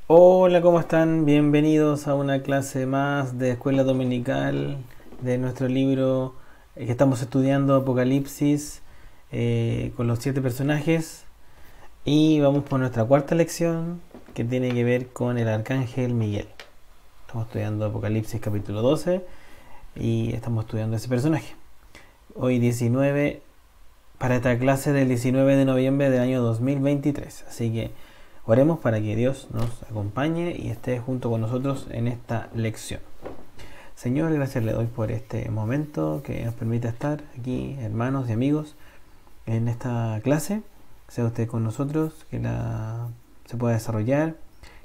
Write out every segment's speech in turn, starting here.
Hola, ¿cómo están? Bienvenidos a una clase más de Escuela Dominical de nuestro libro que estamos estudiando, Apocalipsis, con los 7 personajes. Y vamos por nuestra cuarta lección que tiene que ver con el Arcángel Miguel. Estamos estudiando Apocalipsis capítulo 12 y estamos estudiando ese personaje. Hoy 19, para esta clase del 19 de noviembre del año 2023. Así que oremos para que Dios nos acompañe y esté junto con nosotros en esta lección. Señor, gracias le doy por este momento que nos permite estar aquí, hermanos y amigos, en esta clase. Sea usted con nosotros, que se pueda desarrollar,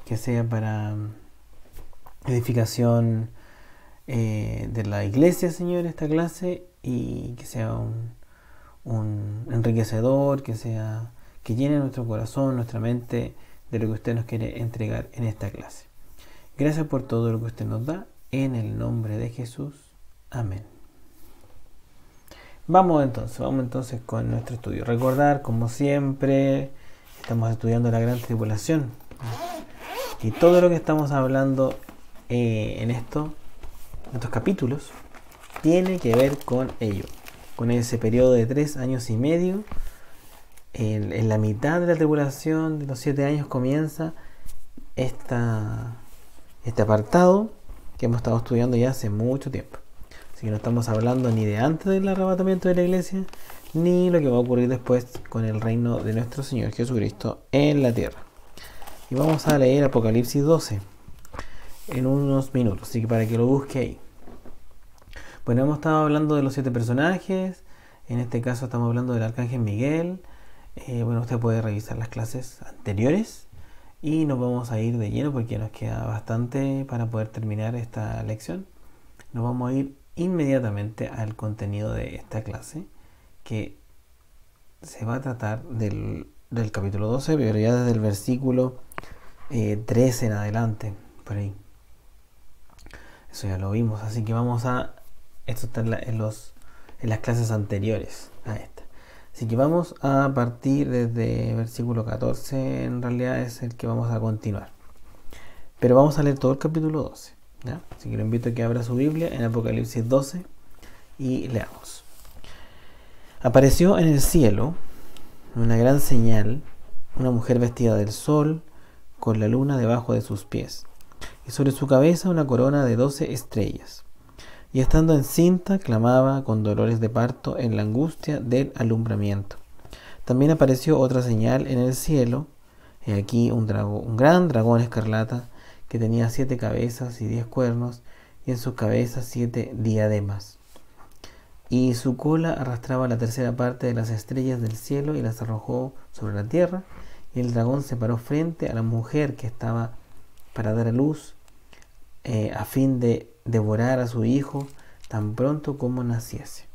que sea para edificación de la iglesia, Señor, esta clase, y que sea un enriquecedor, que llene nuestro corazón, nuestra mente, de lo que usted nos quiere entregar en esta clase. Gracias por todo lo que usted nos da, en el nombre de Jesús. Amén. Vamos entonces con nuestro estudio. Recordar, como siempre, estamos estudiando la gran tribulación. Y todo lo que estamos hablando en estos capítulos tiene que ver con ello. Con ese periodo de 3 años y medio. En la mitad de la tribulación de los 7 años comienza este apartado que hemos estado estudiando ya hace mucho tiempo. Así que no estamos hablando ni de antes del arrebatamiento de la iglesia, ni lo que va a ocurrir después con el reino de nuestro Señor Jesucristo en la tierra. Y vamos a leer Apocalipsis 12 en unos minutos, así que para que lo busque ahí. Bueno, hemos estado hablando de los 7 personajes. En este caso estamos hablando del Arcángel Miguel. Bueno, usted puede revisar las clases anteriores y nos vamos a ir de lleno porque nos queda bastante para poder terminar esta lección. Nos vamos a ir inmediatamente al contenido de esta clase, que se va a tratar del capítulo 12, pero ya desde el versículo 13 en adelante, por ahí. Eso ya lo vimos, así que esto está en las clases anteriores a esta. Así que vamos a partir desde versículo 14, en realidad es el que vamos a continuar. Pero vamos a leer todo el capítulo 12. ¿Ya? Así que lo invito a que abra su Biblia en Apocalipsis 12 y leamos. Apareció en el cielo una gran señal, una mujer vestida del sol, con la luna debajo de sus pies, y sobre su cabeza una corona de 12 estrellas. Y estando encinta, clamaba con dolores de parto en la angustia del alumbramiento. También apareció otra señal en el cielo, y aquí un gran dragón escarlata, que tenía 7 cabezas y 10 cuernos, y en sus cabezas 7 diademas. Y su cola arrastraba la tercera parte de las estrellas del cielo y las arrojó sobre la tierra, y el dragón se paró frente a la mujer que estaba para dar a luz, a fin de devorar a su hijo tan pronto como naciese.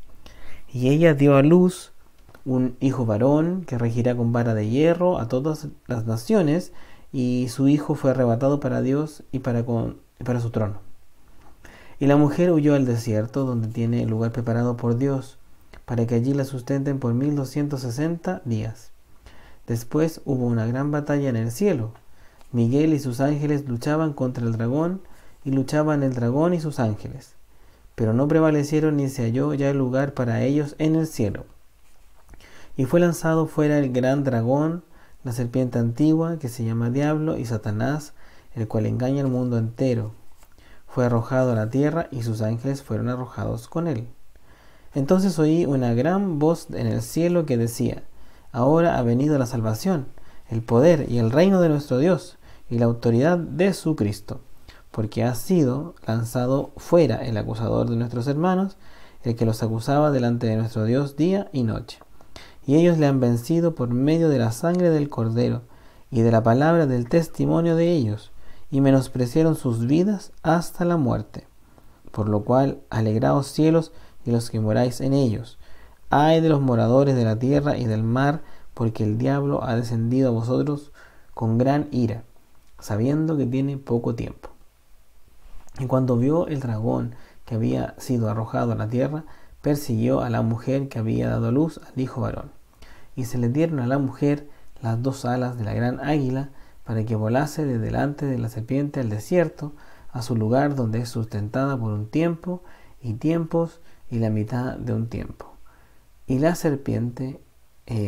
Y ella dio a luz un hijo varón que regirá con vara de hierro a todas las naciones, y su hijo fue arrebatado para Dios y para su trono. Y la mujer huyó al desierto, donde tiene lugar preparado por Dios, para que allí la sustenten por 1260 días. Después hubo una gran batalla en el cielo. Miguel y sus ángeles luchaban contra el dragón, y luchaban el dragón y sus ángeles, pero no prevalecieron ni se halló ya el lugar para ellos en el cielo. Y fue lanzado fuera el gran dragón, la serpiente antigua, que se llama Diablo y Satanás, el cual engaña al mundo entero. Fue arrojado a la tierra y sus ángeles fueron arrojados con él. Entonces oí una gran voz en el cielo que decía: ahora ha venido la salvación, el poder y el reino de nuestro Dios y la autoridad de su Cristo, porque ha sido lanzado fuera el acusador de nuestros hermanos, el que los acusaba delante de nuestro Dios día y noche. Y ellos le han vencido por medio de la sangre del Cordero y de la palabra del testimonio de ellos, y menospreciaron sus vidas hasta la muerte. Por lo cual, alegraos cielos y los que moráis en ellos. Ay de los moradores de la tierra y del mar, porque el diablo ha descendido a vosotros con gran ira, sabiendo que tiene poco tiempo. Y cuando vio el dragón que había sido arrojado a la tierra, persiguió a la mujer que había dado a luz al hijo varón. Y se le dieron a la mujer las 2 alas de la gran águila, para que volase de delante de la serpiente al desierto, a su lugar donde es sustentada por un tiempo y tiempos y la mitad de un tiempo. Y la serpiente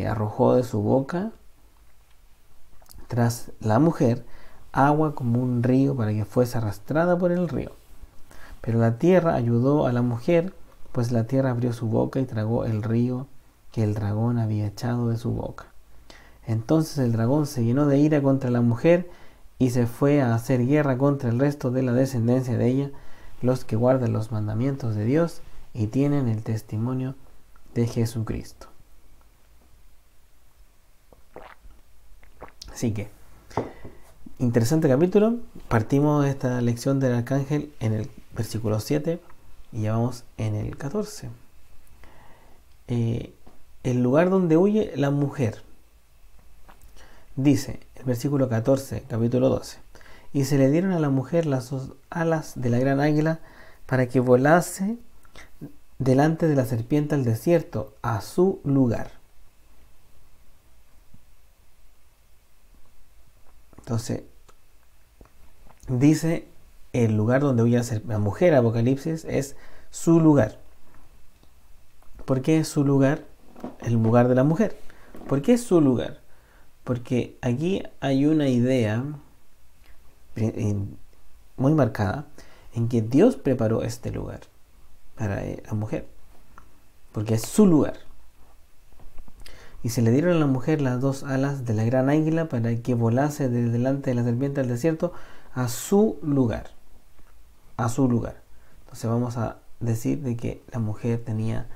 arrojó de su boca tras la mujer agua como un río para que fuese arrastrada por el río. Pero la tierra ayudó a la mujer, pues la tierra abrió su boca y tragó el río que el dragón había echado de su boca. Entonces el dragón se llenó de ira contra la mujer y se fue a hacer guerra contra el resto de la descendencia de ella, los que guardan los mandamientos de Dios y tienen el testimonio de Jesucristo. Así que, interesante capítulo. Partimos de esta lección del arcángel en el versículo 7 y ya vamos en el 14. El lugar donde huye la mujer. Dice el versículo 14, capítulo 12. Y se le dieron a la mujer las dos alas de la gran águila para que volase delante de la serpiente al desierto, a su lugar. Entonces, dice el lugar donde huye la mujer, Apocalipsis, es su lugar. ¿Por qué es su lugar? El lugar de la mujer. ¿Por qué es su lugar? Porque aquí hay una idea muy marcada en que Dios preparó este lugar para la mujer, porque es su lugar. Y se le dieron a la mujer las dos alas de la gran águila para que volase de delante de la serpiente al desierto, a su lugar. A su lugar. Entonces vamos a decir de que la mujer tenía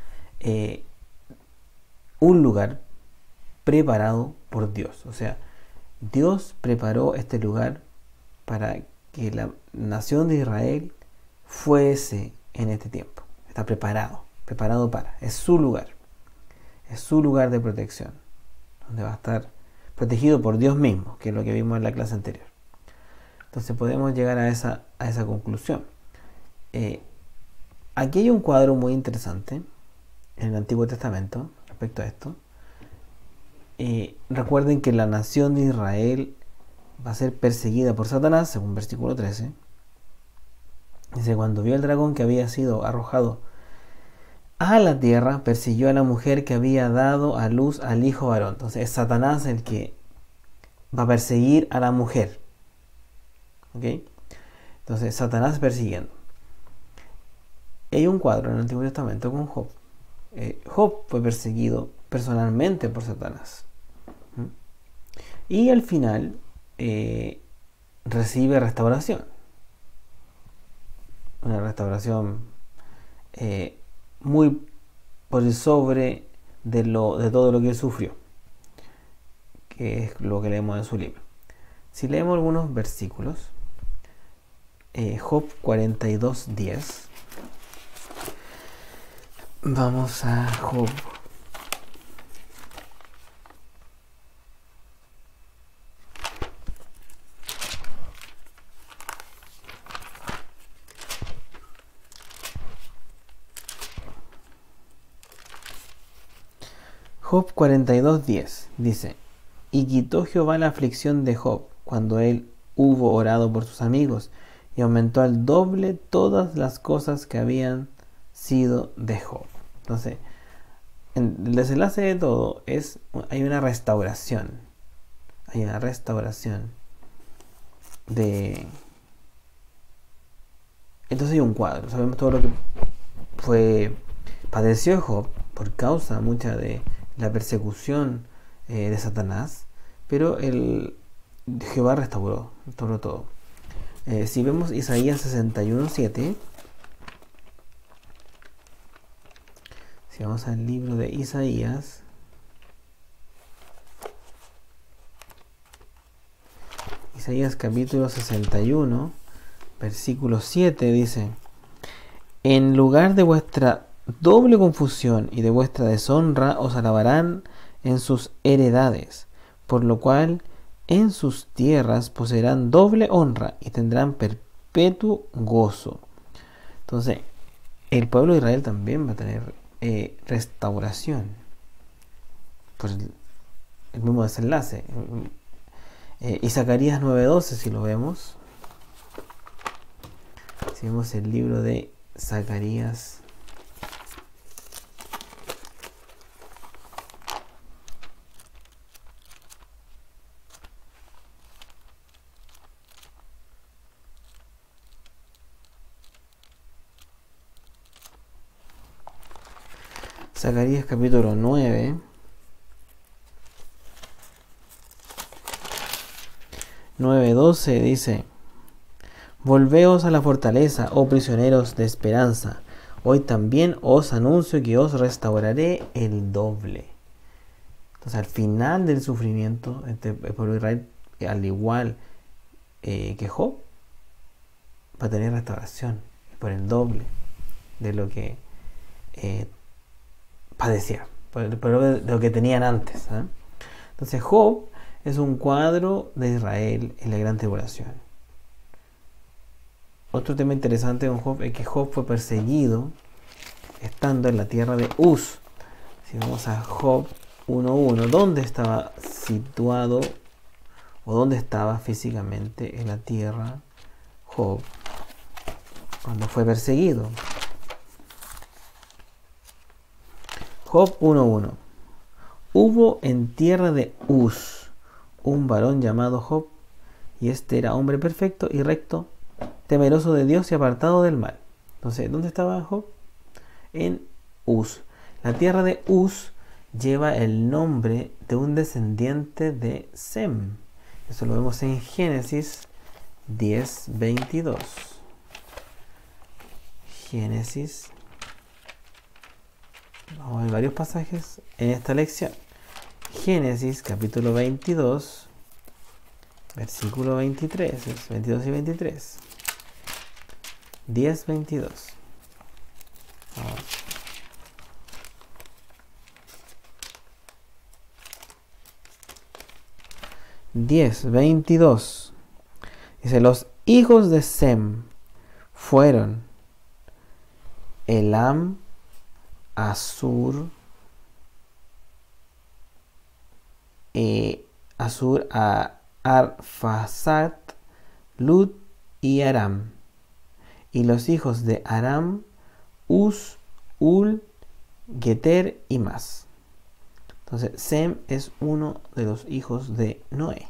un lugar preparado por Dios. O sea, Dios preparó este lugar para que la nación de Israel fuese en este tiempo. Está preparado para. Es su lugar de protección, donde va a estar protegido por Dios mismo, que es lo que vimos en la clase anterior. Entonces podemos llegar a esa conclusión. Aquí hay un cuadro muy interesante en el Antiguo Testamento respecto a esto. Recuerden que la nación de Israel va a ser perseguida por Satanás, según versículo 13. Dice, cuando vio el dragón que había sido arrojado a la tierra, persiguió a la mujer que había dado a luz al hijo varón. Entonces es Satanás el que va a perseguir a la mujer. ¿Ok? Entonces Satanás persiguiendo. Hay un cuadro en el Antiguo Testamento con Job. Job fue perseguido personalmente por Satanás. Y al final recibe restauración. Una restauración muy por el sobre de todo lo que él sufrió, que es lo que leemos en su libro. Si leemos algunos versículos, Job 42:10. Vamos a Job. Job 42:10 dice: y quitó Jehová la aflicción de Job cuando él hubo orado por sus amigos, y aumentó al doble todas las cosas que habían sido de Job. Entonces, el desenlace de todo hay una restauración. Hay una restauración de... Entonces hay un cuadro. Sabemos todo lo que padeció Job por causa mucha de la persecución de Satanás, pero Jehová restauró todo. Si vemos Isaías 61:7, si vamos al libro de Isaías, capítulo 61, versículo 7, dice: en lugar de vuestra doble confusión y de vuestra deshonra os alabarán en sus heredades, por lo cual en sus tierras poseerán doble honra y tendrán perpetuo gozo. Entonces, el pueblo de Israel también va a tener restauración por el mismo desenlace. Y Zacarías 9:12, si lo vemos. Si vemos el libro de Zacarías. Zacarías capítulo 9. 9:12 dice: Volveos a la fortaleza, oh prisioneros de esperanza. Hoy también os anuncio que os restauraré el doble. Entonces, al final del sufrimiento, el pueblo de Israel, al igual que Job, va a tener restauración por el doble de lo que padecía, por lo que tenían antes. Entonces, Job es un cuadro de Israel en la gran tribulación. Otro tema interesante con Job es que Job fue perseguido estando en la tierra de Uz. Si vamos a Job 1:1, ¿dónde estaba situado o dónde estaba físicamente en la tierra Job cuando fue perseguido? Job 1:1. Hubo en tierra de Uz un varón llamado Job, y este era hombre perfecto y recto, temeroso de Dios y apartado del mal. Entonces, ¿dónde estaba Job? En Uz. La tierra de Uz lleva el nombre de un descendiente de Sem. Eso lo vemos en Génesis 10:22. Génesis. Vamos a ver varios pasajes en esta lección. Génesis capítulo 22, versículo 23, es 22 y 23. 10:22. Vamos. Dice: los hijos de Sem fueron Elam, Asur, Arphaxad, Lud y Aram. Y los hijos de Aram, Uz, Ul, Geter y más. Entonces, Sem es uno de los hijos de Noé.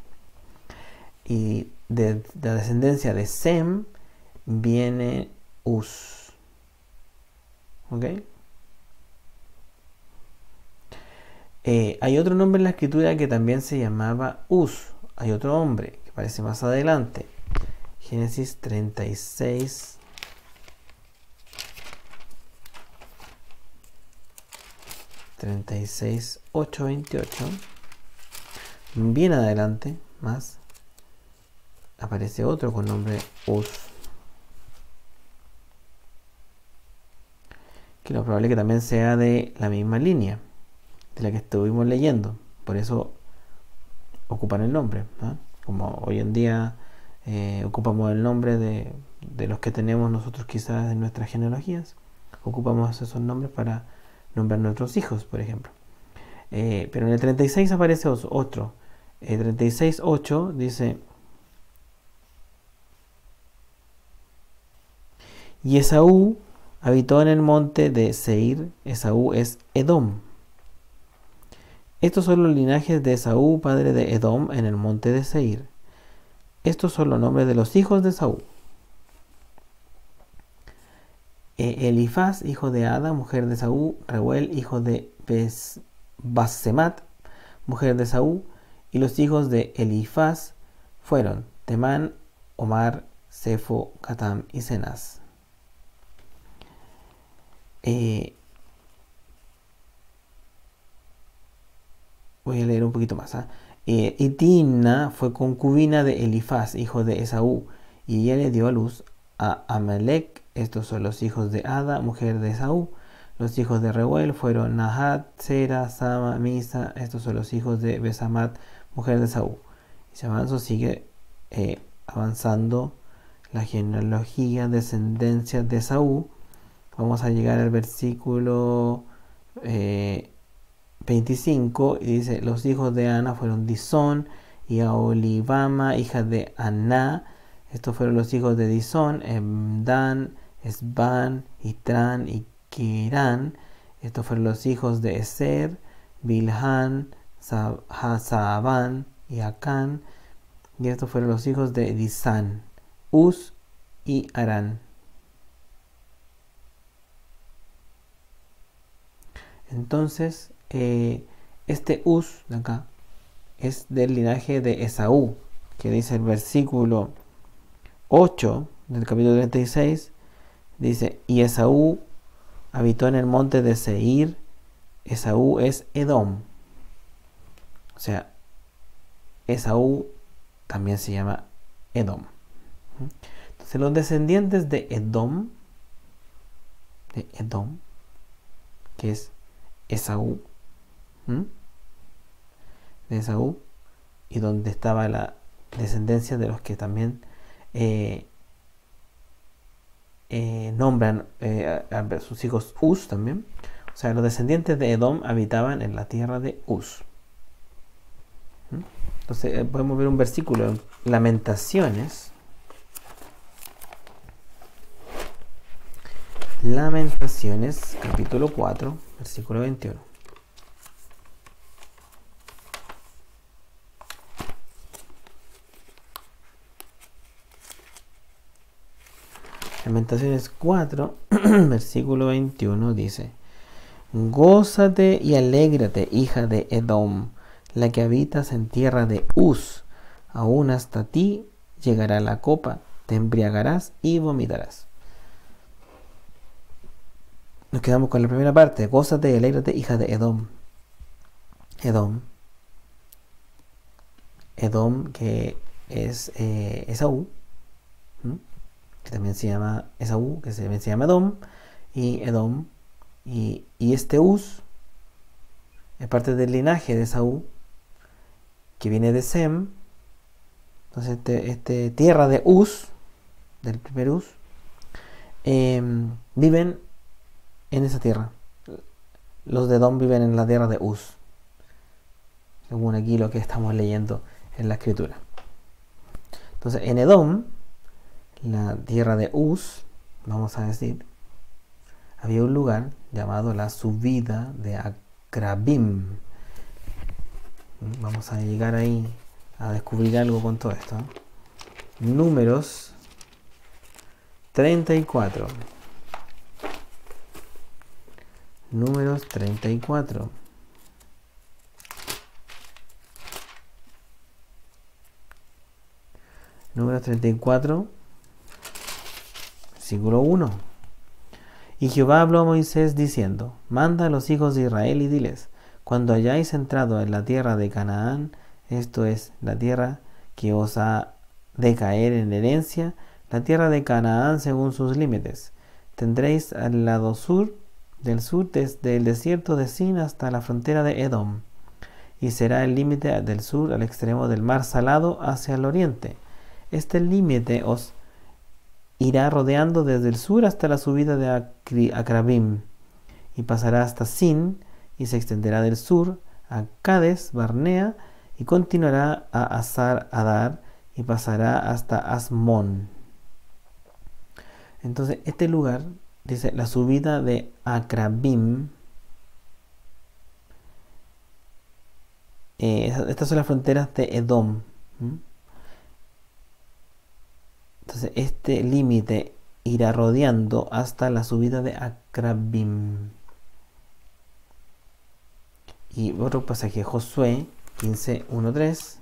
Y de la descendencia de Sem viene Uz. ¿Ok? Hay otro nombre en la escritura que también se llamaba Uz. Hay otro hombre que aparece más adelante. Génesis 36. (36, 8, 28). Bien adelante, más, aparece otro con nombre Uz, que lo probable es que también sea de la misma línea de la que estuvimos leyendo. Por eso ocupan el nombre, ¿no? Como hoy en día ocupamos el nombre de los que tenemos nosotros quizás en nuestras genealogías. Ocupamos esos nombres para nombrar nuestros hijos, por ejemplo. Pero en el 36 aparece otro. El 36:8 dice: y Esaú habitó en el monte de Seir. Esaú es Edom. Estos son los linajes de Esaú, padre de Edom, en el monte de Seir. Estos son los nombres de los hijos de Esaú: Elifaz, hijo de Ada, mujer de Esaú; Reuel, hijo de Basemat, mujer de Esaú. Y los hijos de Elifaz fueron Temán, Omar, Sefo, Catam y Cenaz. Voy a leer un poquito más. Y Timna fue concubina de Elifaz, hijo de Esaú, y ella le dio a luz a Amalek. Estos son los hijos de Ada, mujer de Esaú. Los hijos de Reuel fueron Nahat, Sera, Sama, Misa. Estos son los hijos de Besamat, mujer de Esaú. Y se sigue avanzando la genealogía, descendencia de Esaú. Vamos a llegar al versículo 25 y dice: los hijos de Ana fueron Disón y Aholibama, hija de Aná. Estos fueron los hijos de Disón, Emdan, Esban, Itran y Kirán. Estos fueron los hijos de Eser, Bilhan, Hazaban y Acán. Y estos fueron los hijos de Disán, Uz y Arán. Entonces, este Uz de acá es del linaje de Esaú, que dice el versículo 8 del capítulo 36, dice, y Esaú habitó en el monte de Seir. Esaú es Edom. O sea, Esaú también se llama Edom. Entonces los descendientes de Edom, que es Esaú, de Esaú, y donde estaba la descendencia de los que también nombran a sus hijos Uz también. O sea, los descendientes de Edom habitaban en la tierra de Uz. Entonces podemos ver un versículo en Lamentaciones. Lamentaciones, capítulo 4, versículo 21. Lamentaciones 4, versículo 21 dice: Gózate y alégrate, hija de Edom, la que habitas en tierra de Uz. Aún hasta ti llegará la copa, te embriagarás y vomitarás. Nos quedamos con la primera parte. Gózate y alégrate, hija de Edom. Edom, que es Esaú, que también se llama Esaú, que también se llama Edom, y Edom, y este Uz es parte del linaje de Esaú, que viene de Sem. Entonces este tierra de Uz, del primer Uz, viven en esa tierra. Los de Edom viven en la tierra de Uz, según aquí lo que estamos leyendo en la escritura. Entonces en Edom, la tierra de Uz, vamos a decir, había un lugar llamado la subida de Akrabim. Vamos a llegar ahí a descubrir algo con todo esto. Números 34. Números 34. Números 34, versículo 1. Y Jehová habló a Moisés diciendo: Manda a los hijos de Israel y diles: Cuando hayáis entrado en la tierra de Canaán, esto es, la tierra que os ha de caer en herencia, la tierra de Canaán según sus límites, tendréis al lado del sur desde el desierto de Sin hasta la frontera de Edom, y será el límite del sur al extremo del mar Salado hacia el oriente. Este límite os irá rodeando desde el sur hasta la subida de Akrabim, y pasará hasta Sin, y se extenderá del sur a Cades Barnea, y continuará a Hazar Adar, y pasará hasta Asmón. Entonces este lugar, dice, la subida de Akrabim, estas son las fronteras de Edom. Entonces este límite irá rodeando hasta la subida de Akrabim. Y otro pasaje, Josué 15, 1, 3.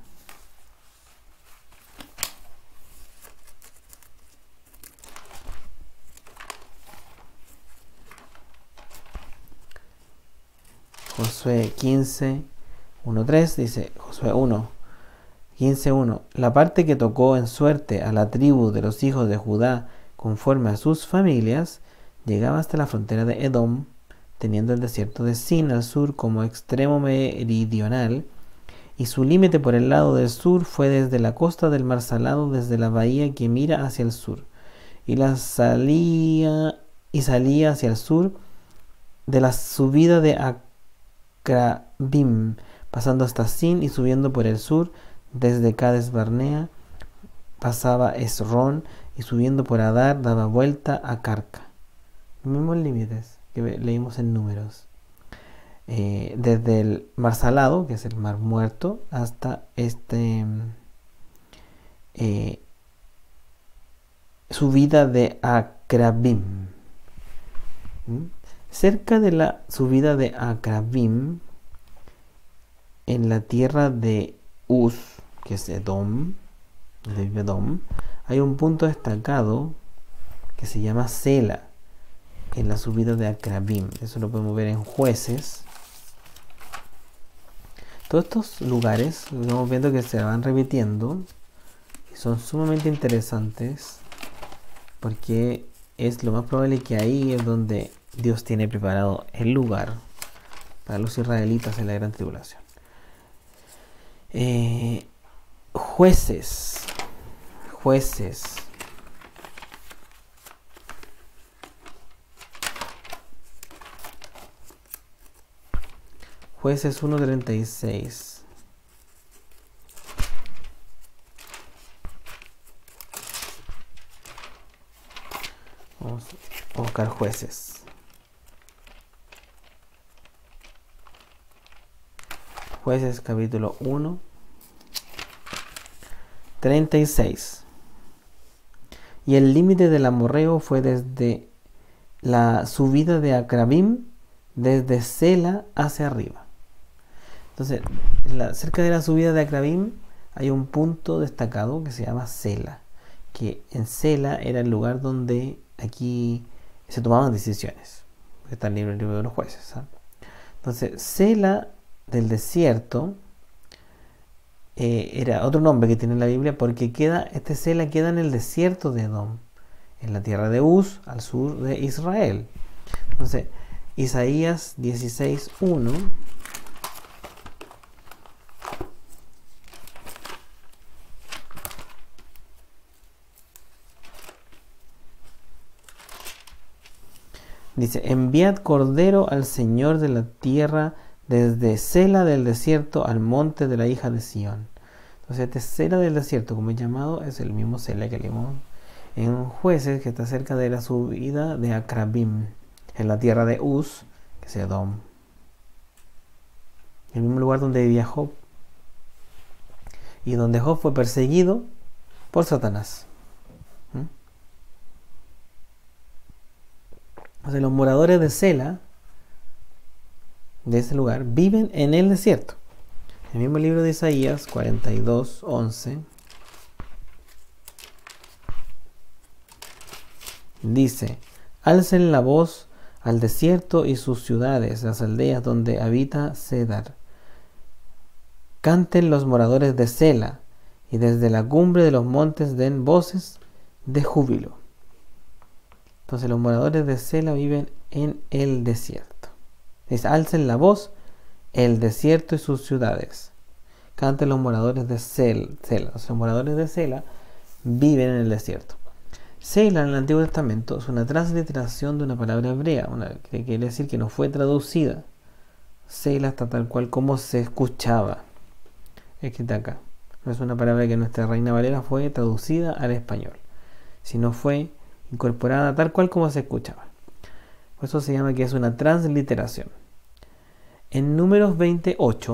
Josué 15, 1, 3 dice, Josué 1, 15, 1. La parte que tocó en suerte a la tribu de los hijos de Judá conforme a sus familias, llegaba hasta la frontera de Edom, teniendo el desierto de Sin al sur como extremo meridional, y su límite por el lado del sur fue desde la costa del mar Salado, desde la bahía que mira hacia el sur, y salía hacia el sur de la subida de Akrabim, pasando hasta Sin y subiendo por el sur desde Cades Barnea pasaba Esrón y subiendo por Adar daba vuelta a Carca. Los mismos límites que leímos en Números. Desde el Mar Salado, que es el Mar Muerto, hasta subida de Acrabim. Cerca de la subida de Acrabim, en la tierra de Uz, que es Edom, hay un punto destacado que se llama Sela, en la subida de Acrabim. Eso lo podemos ver en Jueces. Todos estos lugares vamos viendo que se van repitiendo y son sumamente interesantes, porque es lo más probable que ahí es donde Dios tiene preparado el lugar para los israelitas en la gran tribulación. Jueces. Jueces 1:36. Vamos a buscar Jueces. Jueces capítulo 1, 36. Y el límite del amorreo fue desde la subida de Acrabim, desde Sela hacia arriba. Entonces, cerca de la subida de Acrabim hay un punto destacado que se llama Sela, que en Sela era el lugar donde aquí se tomaban decisiones. Está en el libro de los Jueces, ¿sabes? Entonces, Sela del desierto era otro nombre que tiene la Biblia, porque Sela queda en el desierto de Edom, en la tierra de Uz, al sur de Israel. Entonces, Isaías 16:1 dice: enviad cordero al Señor de la tierra, desde Sela del desierto al monte de la hija de Sión. Entonces, Sela del desierto, como es llamado, es el mismo Sela que leímos en Jueces, que está cerca de la subida de Acrabim, en la tierra de Uz, que es Edom. El mismo lugar donde vivía Job, y donde Job fue perseguido por Satanás. Entonces, los moradores de Sela, de ese lugar, viven en el desierto. El mismo libro de Isaías 42:11 dice: alcen la voz al desierto y sus ciudades, las aldeas donde habita Cedar. Canten los moradores de Sela, y desde la cumbre de los montes den voces de júbilo. Entonces, los moradores de Sela viven en el desierto. Dice: alcen la voz, el desierto y sus ciudades. Canten los moradores de Sela. Los moradores de Sela viven en el desierto. Sela en el Antiguo Testamento es una transliteración de una palabra hebrea, que quiere decir que no fue traducida. Sela está tal cual como se escuchaba, escrita acá. No es una palabra que nuestra Reina Valera fue traducida al español, sino fue incorporada tal cual como se escuchaba. Por eso se llama que es una transliteración. En Números 28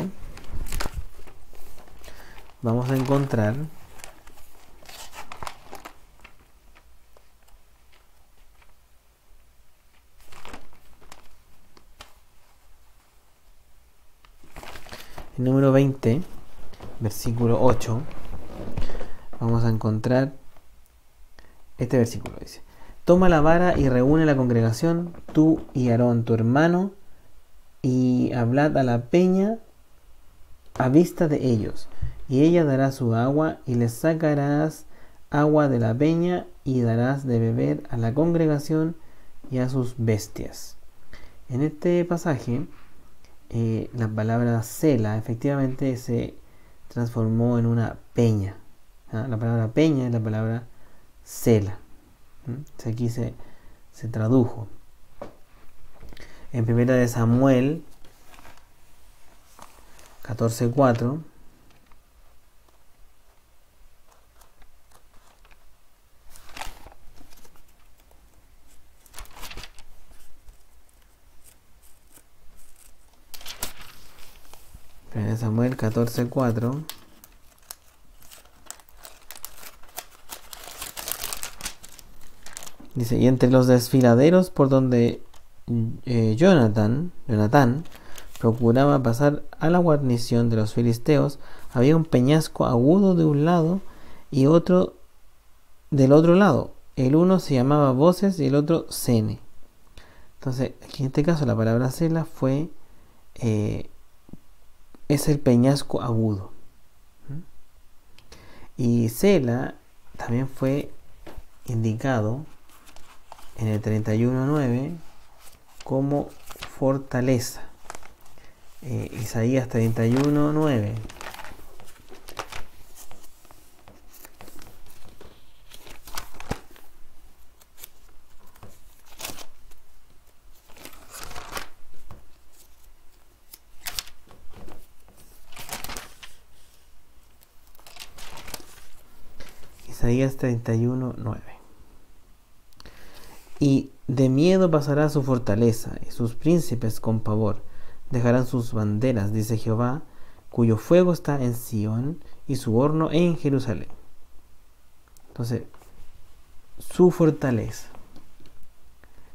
vamos a encontrar en número 20, versículo 8, vamos a encontrar este versículo. Dice: toma la vara y reúne la congregación, tú y Aarón tu hermano, y hablad a la peña a vista de ellos, y ella dará su agua, y les sacarás agua de la peña, y darás de beber a la congregación y a sus bestias. En este pasaje, la palabra Sela efectivamente se transformó en una peña. La palabra peña es la palabra Sela. Aquí se tradujo. En 1 Samuel 14:4 En Samuel 14:4. Dice, y entre los desfiladeros por donde Jonatán procuraba pasar a la guarnición de los filisteos, había un peñasco agudo de un lado y otro del otro lado. El uno se llamaba Voces y el otro Sene. Entonces, aquí en este caso la palabra Sela fue es el peñasco agudo. Y Sela también fue indicado en el 31:9 como fortaleza. Isaías 31:9. Isaías 31:9. Y de miedo pasará su fortaleza, y sus príncipes con pavor dejarán sus banderas, dice Jehová, cuyo fuego está en Sión y su horno en Jerusalén. Entonces, su fortaleza.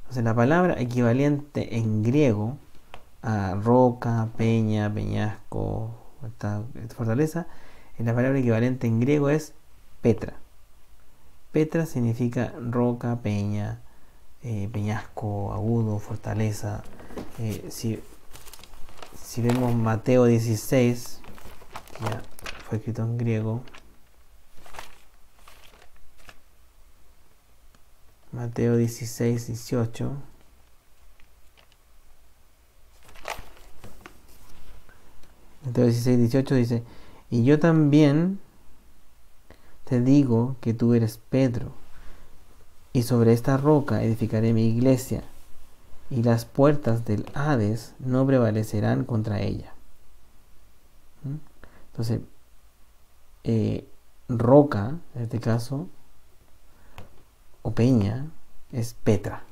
Entonces, la palabra equivalente en griego a roca, peña, peñasco, esta fortaleza, la palabra equivalente en griego es Petra. Petra significa roca, peña, peñasco, agudo, fortaleza. Si vemos Mateo 16, que ya fue escrito en griego, Mateo 16:18, Mateo 16:18 dice, y yo también te digo que tú eres Pedro, y sobre esta roca edificaré mi iglesia, y las puertas del Hades no prevalecerán contra ella. Entonces, roca, en este caso, o peña, es Petra.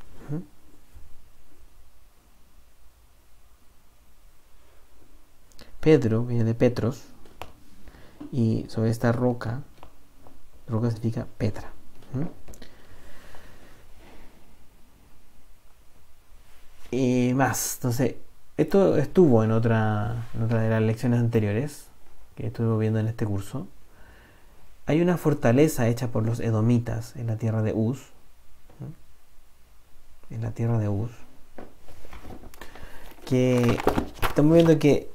Pedro viene de Petros, y sobre esta roca significa Petra. Y más, entonces, esto estuvo en otra de las lecciones anteriores que estuvimos viendo en este curso. Hay una fortaleza hecha por los edomitas en la tierra de Uz. En la tierra de Uz. Que estamos viendo que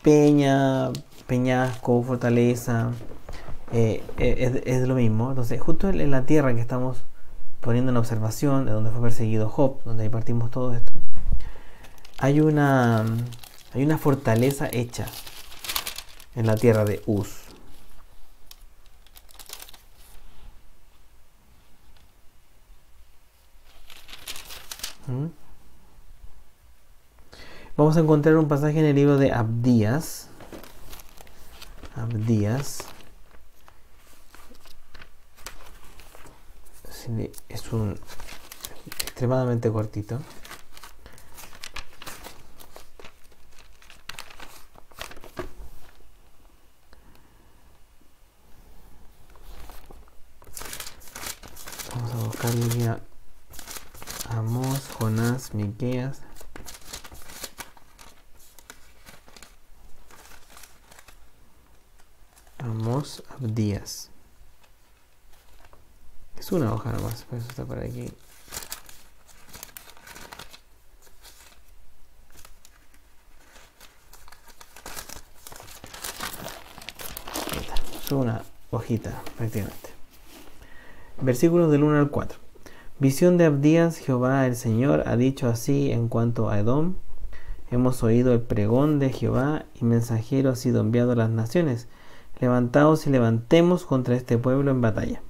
peña, peñasco, fortaleza, es lo mismo. Entonces, justo en la tierra que estamos poniendo en observación, de donde fue perseguido Job, donde ahí partimos todo esto, hay una fortaleza hecha en la tierra de Uz. Vamos a encontrar un pasaje en el libro de Abdías. Es un extremadamente cortito. Vamos a buscarle ya Amós, Jonás, Miqueas. Amós, Abdías. Es una hoja nomás, por eso está por aquí. Es una hojita prácticamente. Versículos del 1 al 4. Visión de Abdías. Jehová el Señor ha dicho así en cuanto a Edom: hemos oído el pregón de Jehová, y mensajero ha sido enviado a las naciones. Levantaos y levantemos contra este pueblo en batalla.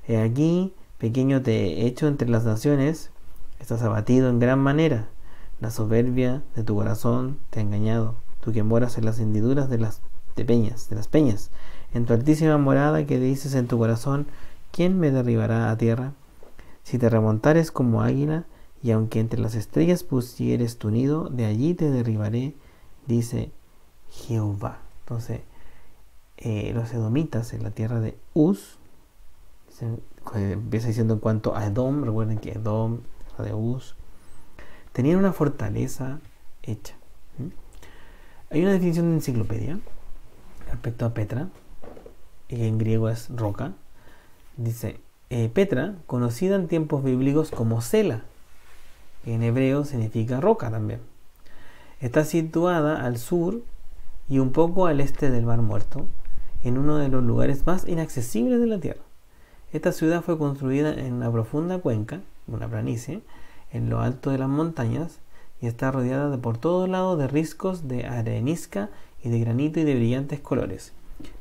He aquí, pequeño te he hecho entre las naciones, estás abatido en gran manera. La soberbia de tu corazón te ha engañado, tú que moras en las hendiduras de las peñas, en tu altísima morada, que dices en tu corazón: ¿quién me derribará a tierra? Si te remontares como águila, y aunque entre las estrellas pusieres tu nido, de allí te derribaré dice Jehová. Entonces, los edomitas en la tierra de Uz, empieza diciendo en cuanto a Edom, recuerden que Edom, la de Uz, tenían una fortaleza hecha. Hay una definición de enciclopedia respecto a Petra, que en griego es roca. Dice, Petra, conocida en tiempos bíblicos como Sela, que en hebreo significa roca también. Está situada al sur y un poco al este del Mar Muerto, en uno de los lugares más inaccesibles de la tierra. Esta ciudad fue construida en una profunda cuenca, una planicie, en lo alto de las montañas, y está rodeada por todos lados de riscos de arenisca y de granito y de brillantes colores.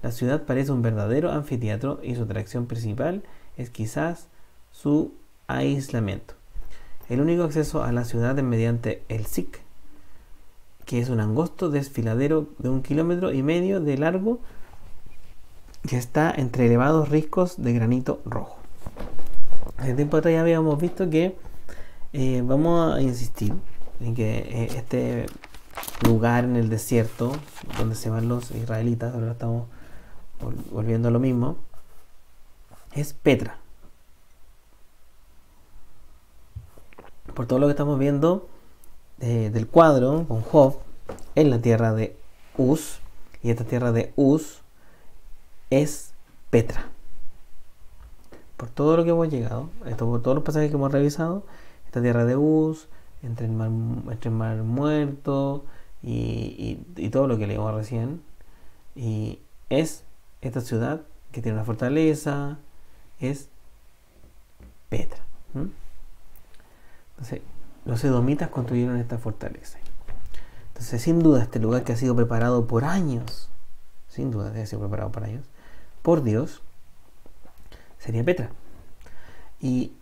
La ciudad parece un verdadero anfiteatro y su atracción principal es quizás su aislamiento. El único acceso a la ciudad es mediante el Siq, que es un angosto desfiladero de 1,5 kilómetros de largo que está entre elevados riscos de granito rojo. Hace tiempo atrás ya habíamos visto que vamos a insistir en que este lugar en el desierto donde se van los israelitas, ahora estamos volviendo a lo mismo, es Petra. Por todo lo que estamos viendo del cuadro con Job en la tierra de Uz, y esta tierra de Uz es Petra. Por todo lo que hemos llegado, por todos los pasajes que hemos revisado, esta tierra de Uz, entre el mar Muerto y todo lo que leímos recién, y es esta ciudad que tiene una fortaleza, es Petra. Entonces, los edomitas construyeron esta fortaleza. Entonces, sin duda, este lugar que ha sido preparado por años, sin duda debe ser preparado por años, por Dios, sería Petra. Y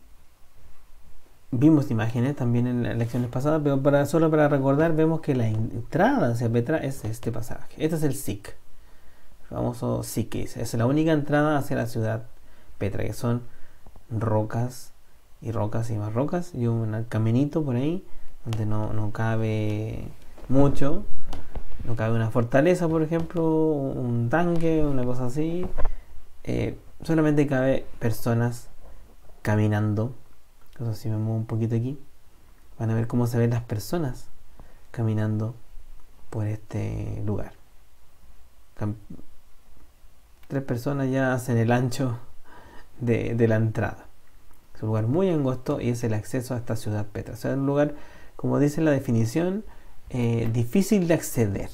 vimos imágenes también en las lecciones pasadas, pero solo para recordar, vemos que la entrada hacia Petra es este pasaje. Este es el Siq, el famoso Siq, es la única entrada hacia la ciudad Petra, que son rocas y rocas y más rocas, y un caminito por ahí donde no cabe mucho, no cabe una fortaleza, por ejemplo, un tanque, una cosa así. Solamente cabe personas caminando. Entonces, si me muevo un poquito aquí, van a ver cómo se ven las personas caminando por este lugar. 3 personas ya hacen el ancho de la entrada. Es un lugar muy angosto y es el acceso a esta ciudad Petra. O sea, es un lugar, como dice la definición, difícil de acceder.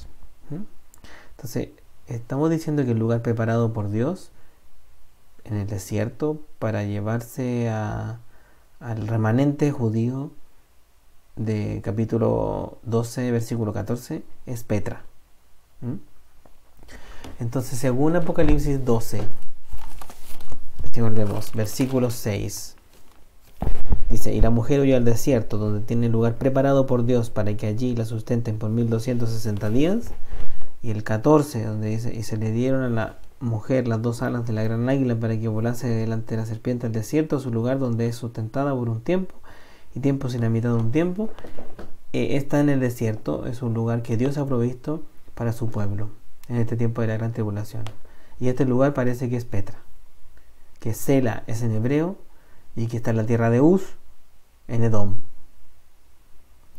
Entonces, estamos diciendo que el lugar preparado por Dios en el desierto para llevarse al remanente judío de capítulo 12, versículo 14, es Petra. Entonces, según Apocalipsis 12, si volvemos, versículo 6, dice, y la mujer huyó al desierto, donde tiene lugar preparado por Dios para que allí la sustenten por 1260 días. Y el 14, donde dice, y se le dieron a la mujer las 2 alas de la gran águila para que volase delante de la serpiente al desierto, a su lugar donde es sustentada por un tiempo, y tiempo sin la mitad de un tiempo. Está en el desierto, es un lugar que Dios ha provisto para su pueblo en este tiempo de la gran tribulación. Y este lugar parece que es Petra, que Sela es en hebreo, y que está en la tierra de Uz, en Edom.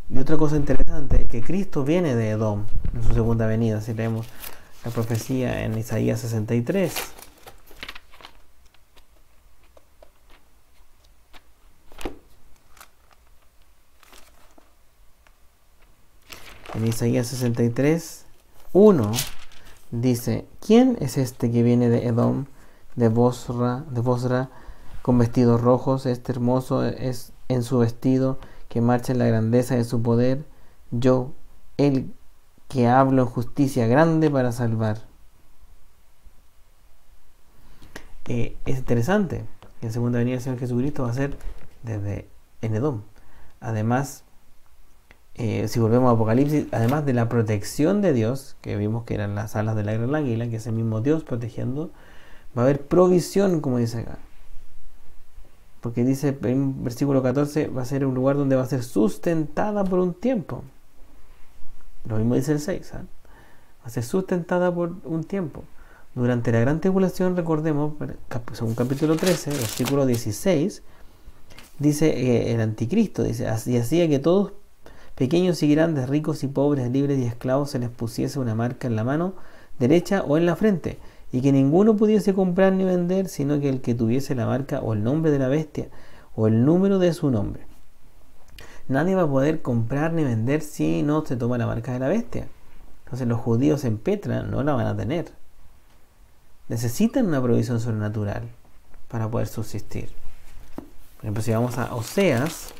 Y otra cosa interesante es que Cristo viene de Edom en su segunda venida. Si leemos la profecía en Isaías 63, en Isaías 63, 1 dice, ¿quién es este que viene de Edom, de Bosra, con vestidos rojos? Este hermoso es en su vestido, que marcha en la grandeza de su poder. Yo, el que hablo en justicia grande para salvar. Es interesante que en segunda venida del Señor Jesucristo va a ser desde en Edom. Además, si volvemos a Apocalipsis, además de la protección de Dios, que vimos que eran las alas del gran águila, que es el mismo Dios protegiendo, va a haber provisión, como dice acá. Porque dice en versículo 14, va a ser un lugar donde va a ser sustentada por un tiempo. Lo mismo dice el 6. Va a ser sustentada por un tiempo. Durante la gran tribulación, recordemos, según capítulo 13, versículo 16, dice el anticristo, dice, y hacía que todos, pequeños y grandes, ricos y pobres, libres y esclavos, se les pusiese una marca en la mano derecha o en la frente, y que ninguno pudiese comprar ni vender, sino que el que tuviese la marca o el nombre de la bestia o el número de su nombre. Nadie va a poder comprar ni vender si no se toma la marca de la bestia. Entonces los judíos en Petra no la van a tener. Necesitan una provisión sobrenatural para poder subsistir. Por ejemplo, si vamos a Oseas,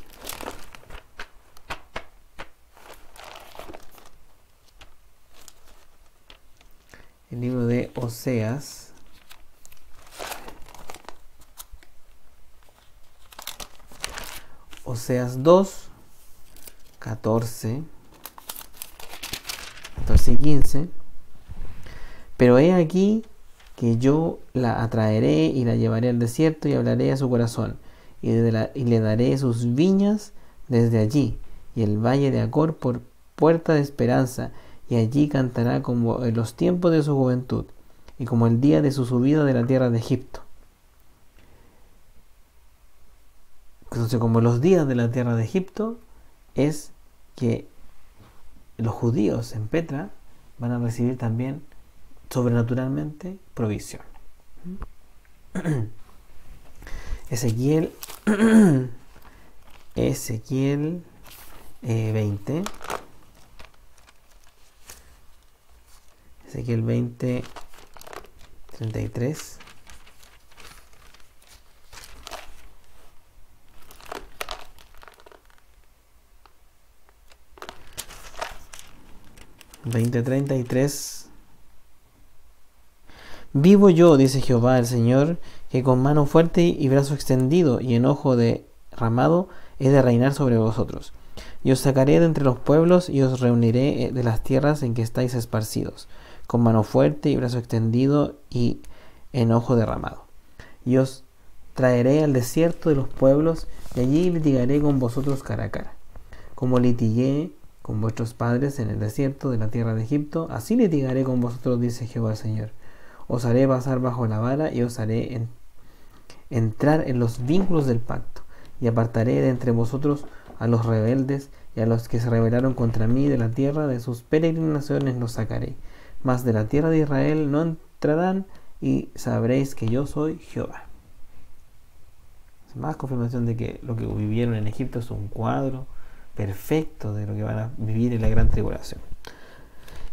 el libro de Oseas, Oseas 2, 14 y 15. Pero he aquí que yo la atraeré y la llevaré al desierto y hablaré a su corazón, y le daré sus viñas desde allí, y el valle de Acor por puerta de esperanza, y allí cantará como en los tiempos de su juventud, y como el día de su subida de la tierra de Egipto. Entonces, como los días de la tierra de Egipto, es que los judíos en Petra van a recibir también sobrenaturalmente provisión. Ezequiel 20. Ezequiel 20, 33. Vivo yo, dice Jehová el Señor, que con mano fuerte y brazo extendido y enojo derramado he de reinar sobre vosotros. Y os sacaré de entre los pueblos y os reuniré de las tierras en que estáis esparcidos, con mano fuerte y brazo extendido y enojo derramado. Y os traeré al desierto de los pueblos, y allí litigaré con vosotros cara a cara. Como litigué con vuestros padres en el desierto de la tierra de Egipto, así litigaré con vosotros, dice Jehová el Señor. Os haré pasar bajo la vara y os haré entrar en los vínculos del pacto, y apartaré de entre vosotros a los rebeldes y a los que se rebelaron contra mí de la tierra de sus peregrinaciones los sacaré. Mas de la tierra de Israel no entrarán, y sabréis que yo soy Jehová. Más confirmación de que lo que vivieron en Egipto es un cuadro perfecto de lo que van a vivir en la gran tribulación.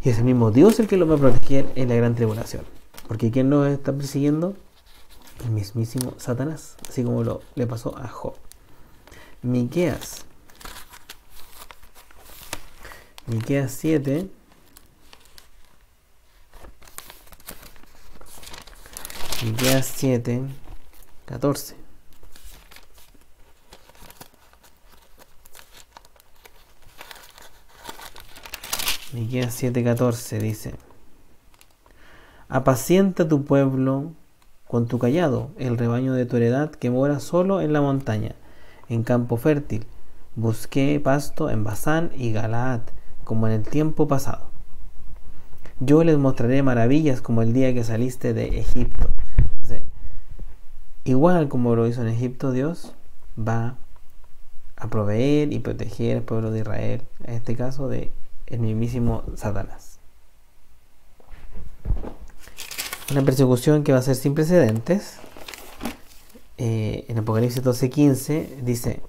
Y es el mismo Dios el que los va a proteger en la gran tribulación. Porque ¿quién nos está persiguiendo? El mismísimo Satanás, así como le pasó a Job. Miqueas 7, Miqueas 7, 14. Miqueas 7:14 dice: apacienta tu pueblo con tu cayado, el rebaño de tu heredad que mora solo en la montaña, en campo fértil. Busqué pasto en Basán y Galaad, como en el tiempo pasado. Yo les mostraré maravillas como el día que saliste de Egipto. Entonces, igual como lo hizo en Egipto, Dios va a proveer y proteger al pueblo de Israel, en este caso de el mismísimo Satanás. Una persecución que va a ser sin precedentes. En Apocalipsis 12:15 dice: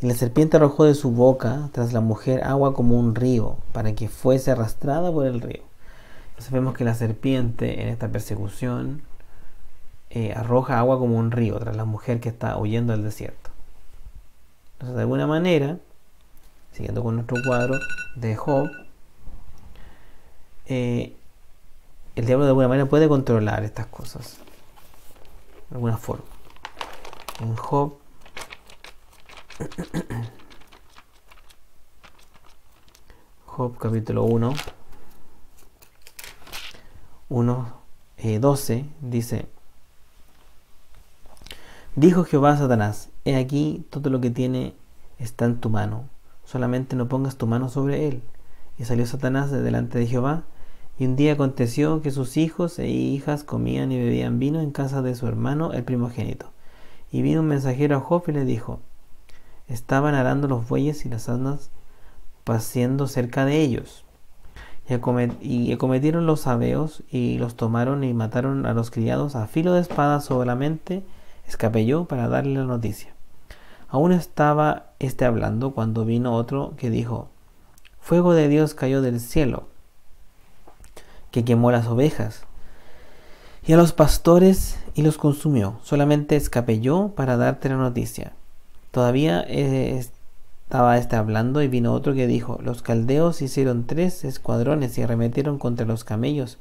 y la serpiente arrojó de su boca tras la mujer agua como un río, para que fuese arrastrada por el río. Entonces vemos que la serpiente en esta persecución arroja agua como un río tras la mujer que está huyendo del desierto. Entonces, de alguna manera, siguiendo con nuestro cuadro de Job, el diablo de alguna manera puede controlar estas cosas de alguna forma. En Job capítulo 12 dice: dijo Jehová a Satanás: he aquí todo lo que tiene está en tu mano, solamente no pongas tu mano sobre él. Y salió Satanás de delante de Jehová. Y un día aconteció que sus hijos e hijas comían y bebían vino en casa de su hermano el primogénito. Y vino un mensajero a Job y le dijo: estaban arando los bueyes y las asnas paciendo cerca de ellos. Y acometieron los sabeos y los tomaron y mataron a los criados a filo de espada. Solamente escapé yo para darle la noticia. Aún estaba hablando cuando vino otro que dijo: fuego de Dios cayó del cielo, que quemó las ovejas y a los pastores y los consumió. Solamente escapé yo para darte la noticia. Todavía estaba hablando y vino otro que dijo: los caldeos hicieron 3 escuadrones y arremetieron contra los camellos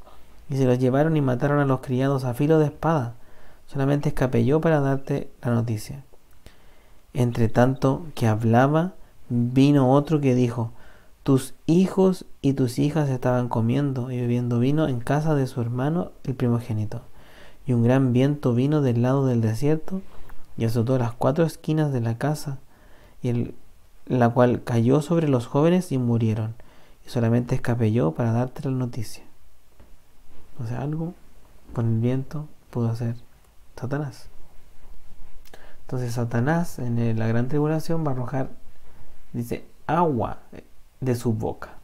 y se los llevaron y mataron a los criados a filo de espada. Solamente escapé yo para darte la noticia. Entre tanto que hablaba, vino otro que dijo: tus hijos y tus hijas estaban comiendo y bebiendo vino en casa de su hermano el primogénito. Y un gran viento vino del lado del desierto y azotó las 4 esquinas de la casa, la cual cayó sobre los jóvenes y murieron. Y solamente escapé yo para darte la noticia. O sea, algo con el viento pudo hacer Satanás. Entonces Satanás en la gran tribulación va a arrojar, dice, agua de su boca.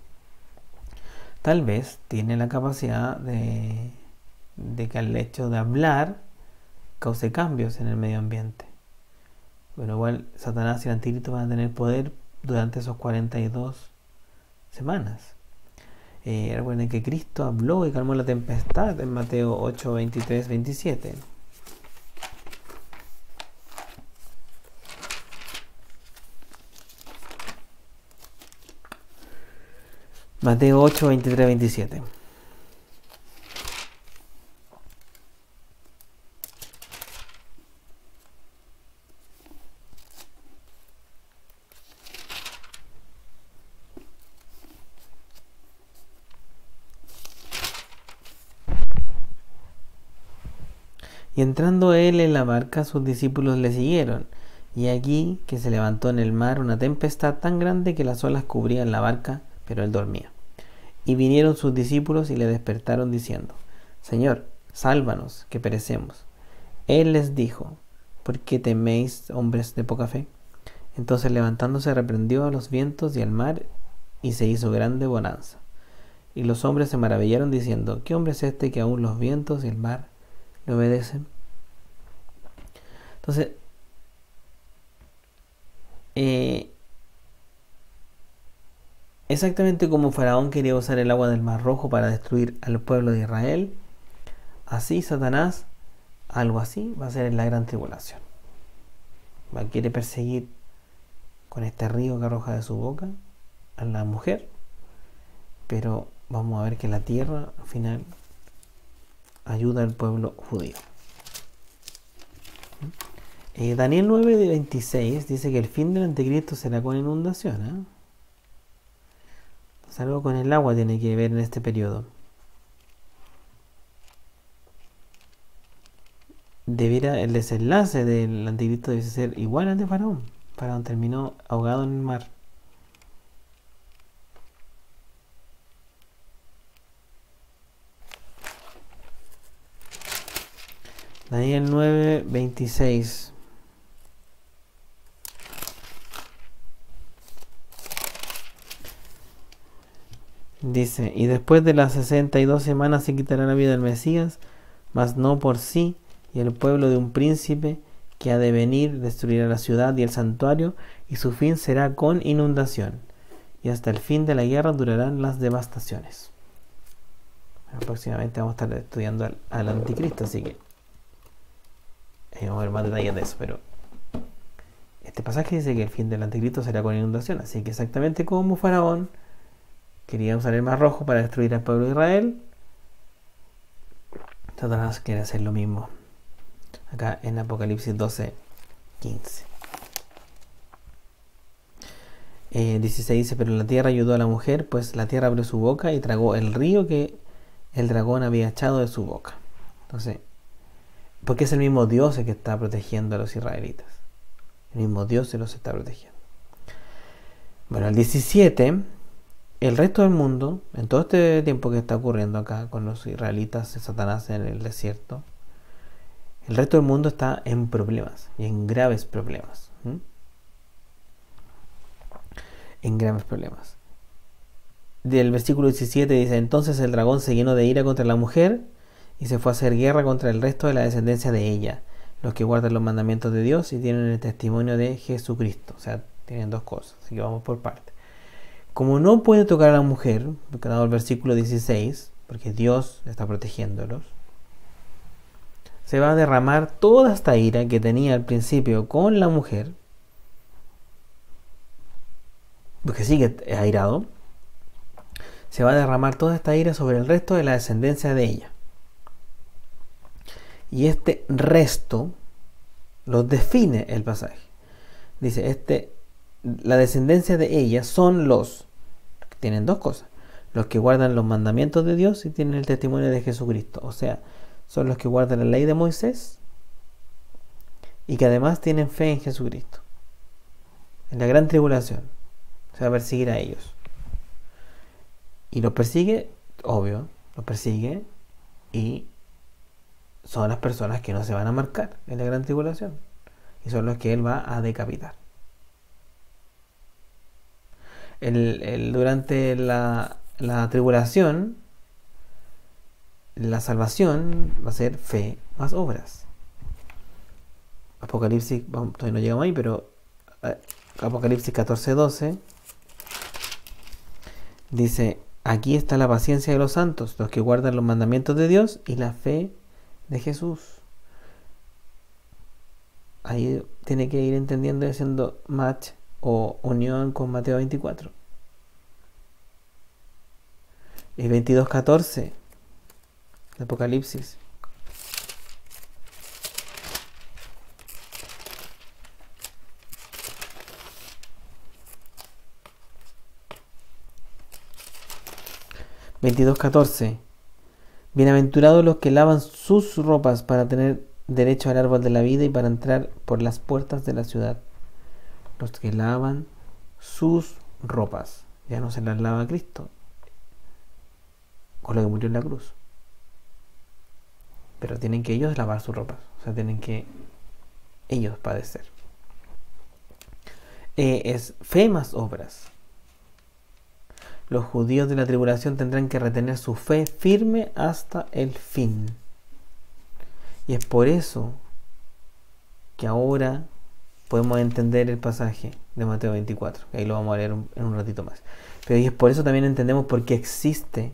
Tal vez tiene la capacidad de que al hecho de hablar cause cambios en el medio ambiente. Pero igual Satanás y el anticristo van a tener poder durante esos 42 semanas. Recuerden que Cristo habló y calmó la tempestad en Mateo 8, 23, 27. Mateo 8, 23, 27. Y entrando él en la barca, sus discípulos le siguieron. Y aquí que se levantó en el mar una tempestad tan grande que las olas cubrían la barca, pero él dormía. Y vinieron sus discípulos y le despertaron diciendo: Señor, sálvanos, que perecemos. Él les dijo: ¿por qué teméis, hombres de poca fe? Entonces levantándose reprendió a los vientos y al mar, y se hizo grande bonanza. Y los hombres se maravillaron diciendo: ¿qué hombre es este que aún los vientos y el mar le obedecen? Entonces, exactamente como Faraón quería usar el agua del Mar Rojo para destruir al pueblo de Israel, así Satanás, algo así, va a ser en la gran tribulación. Quiere perseguir con este río que arroja de su boca a la mujer, pero vamos a ver que la tierra al final ayuda al pueblo judío. Daniel 9:26 dice que el fin del anticristo será con inundación. Algo con el agua tiene que ver en este periodo. El desenlace del anticristo debe ser igual al de Faraón. Faraón terminó ahogado en el mar. Daniel 9:26. Dice: y después de las 62 semanas se quitará la vida del Mesías, mas no por sí, y el pueblo de un príncipe que ha de venir destruirá la ciudad y el santuario, y su fin será con inundación, y hasta el fin de la guerra durarán las devastaciones. Próximamente vamos a estar estudiando al anticristo, así que vamos a ver más detalles de eso, pero este pasaje dice que el fin del anticristo será con inundación, así que exactamente como Faraón quería usar el Mar Rojo para destruir al pueblo de Israel, Satanás quiere hacer lo mismo acá en Apocalipsis 12:15. 16 dice: pero la tierra ayudó a la mujer, pues la tierra abrió su boca y tragó el río que el dragón había echado de su boca. Entonces, porque es el mismo Dios el que está protegiendo a los israelitas. El mismo Dios se los está protegiendo. Bueno, el 17 el resto del mundo, en todo este tiempo que está ocurriendo acá con los israelitas de Satanás en el desierto, el resto del mundo está en problemas, y en graves problemas. En graves problemas. Del versículo 17 dice: entonces el dragón se llenó de ira contra la mujer y se fue a hacer guerra contra el resto de la descendencia de ella, los que guardan los mandamientos de Dios y tienen el testimonio de Jesucristo. O sea, tienen dos cosas, así que vamos por partes. Como no puede tocar a la mujer, porque dado el versículo 16, porque Dios está protegiéndolos, se va a derramar toda esta ira que tenía al principio con la mujer, porque sigue airado. Se va a derramar toda esta ira sobre el resto de la descendencia de ella. Y este resto los define el pasaje. Dice, la descendencia de ella son los, tienen dos cosas: los que guardan los mandamientos de Dios y tienen el testimonio de Jesucristo. O sea, son los que guardan la ley de Moisés y que además tienen fe en Jesucristo. En la gran tribulación se va a perseguir a ellos. Y los persigue, obvio, los persigue, y son las personas que no se van a marcar en la gran tribulación. Y son los que Él va a decapitar. Durante la tribulación, la salvación va a ser fe más obras. Apocalipsis, todavía no llegamos ahí, pero Apocalipsis 14:12 dice: aquí está la paciencia de los santos, los que guardan los mandamientos de Dios y la fe de Jesús. Ahí tiene que ir entendiendo y haciendo match o unión con Mateo 24. Y 22:14 de Apocalipsis. Bienaventurados los que lavan sus ropas para tener derecho al árbol de la vida y para entrar por las puertas de la ciudad. Los que lavan sus ropas. Ya no se las lava Cristo con lo que murió en la cruz, pero tienen que ellos lavar sus ropas. O sea, tienen que ellos padecer. Es fe más obras. Los judíos de la tribulación tendrán que retener su fe firme hasta el fin. Y es por eso que ahora podemos entender el pasaje de Mateo 24, que ahí lo vamos a leer en un ratito más. Pero y es por eso también entendemos por qué existe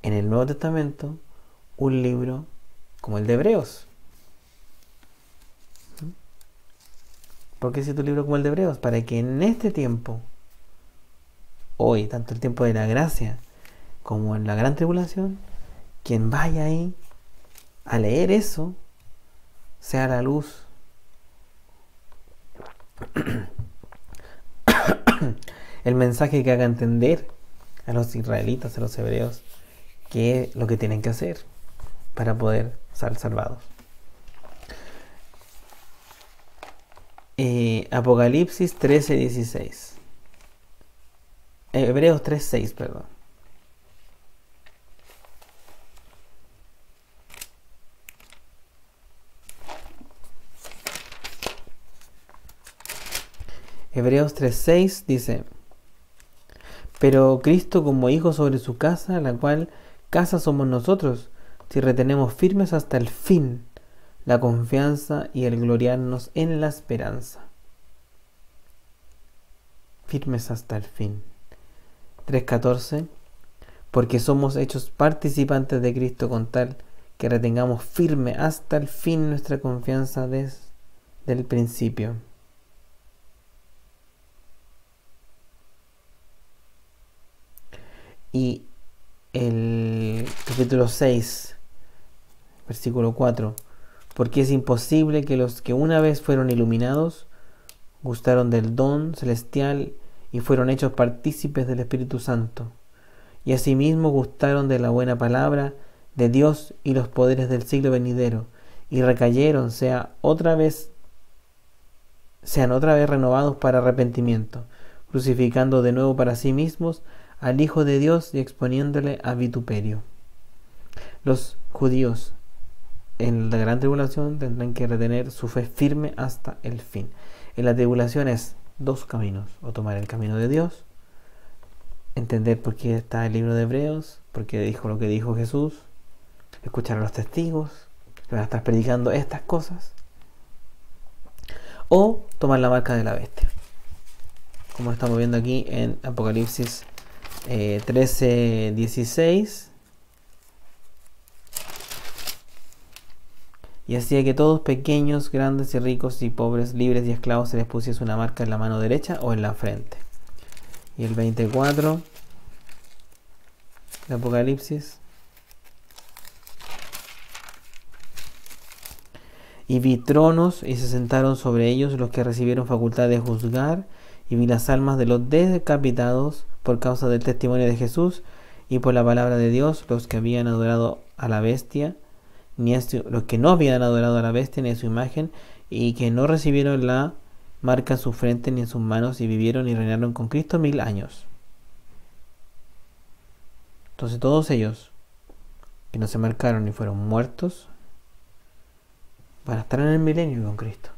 en el Nuevo Testamento un libro como el de Hebreos. ¿Por qué existe un libro como el de Hebreos? Para que en este tiempo, hoy, tanto el tiempo de la gracia como en la gran tribulación, quien vaya ahí a leer eso sea la luz el mensaje que haga entender a los israelitas, a los hebreos, qué es lo que tienen que hacer para poder ser salvados. Apocalipsis 13:16. Hebreos 3:6, perdón. Hebreos 3:6 dice: pero Cristo como hijo sobre su casa, la cual casa somos nosotros, si retenemos firmes hasta el fin la confianza y el gloriarnos en la esperanza. Firmes hasta el fin. 3:14. Porque somos hechos participantes de Cristo con tal que retengamos firme hasta el fin nuestra confianza desde el principio. Y el capítulo 6, versículo 4. Porque es imposible que los que una vez fueron iluminados gustaron del don celestial y fueron hechos partícipes del Espíritu Santo, y asimismo gustaron de la buena palabra de Dios y los poderes del siglo venidero, y recayeron, sean otra vez renovados para arrepentimiento, crucificando de nuevo para sí mismos al Hijo de Dios y exponiéndole a vituperio. Los judíos en la gran tribulación tendrán que retener su fe firme hasta el fin. En la tribulación es dos caminos: o tomar el camino de Dios, entender por qué está el libro de Hebreos, por qué dijo lo que dijo Jesús, escuchar a los testigos que van a estar predicando estas cosas, o tomar la marca de la bestia, como estamos viendo aquí en Apocalipsis 13:16. Y hacía que todos, pequeños, grandes y ricos y pobres, libres y esclavos, se les pusiese una marca en la mano derecha o en la frente. Y el 24 de Apocalipsis: y vi tronos, y se sentaron sobre ellos los que recibieron facultad de juzgar, y vi las almas de los decapitados por causa del testimonio de Jesús y por la palabra de Dios, los que habían adorado a la bestia, los que no habían adorado a la bestia ni a su imagen, y que no recibieron la marca en su frente ni en sus manos, y vivieron y reinaron con Cristo 1000 años. Entonces todos ellos que no se marcaron ni fueron muertos van a estar en el milenio con Cristo.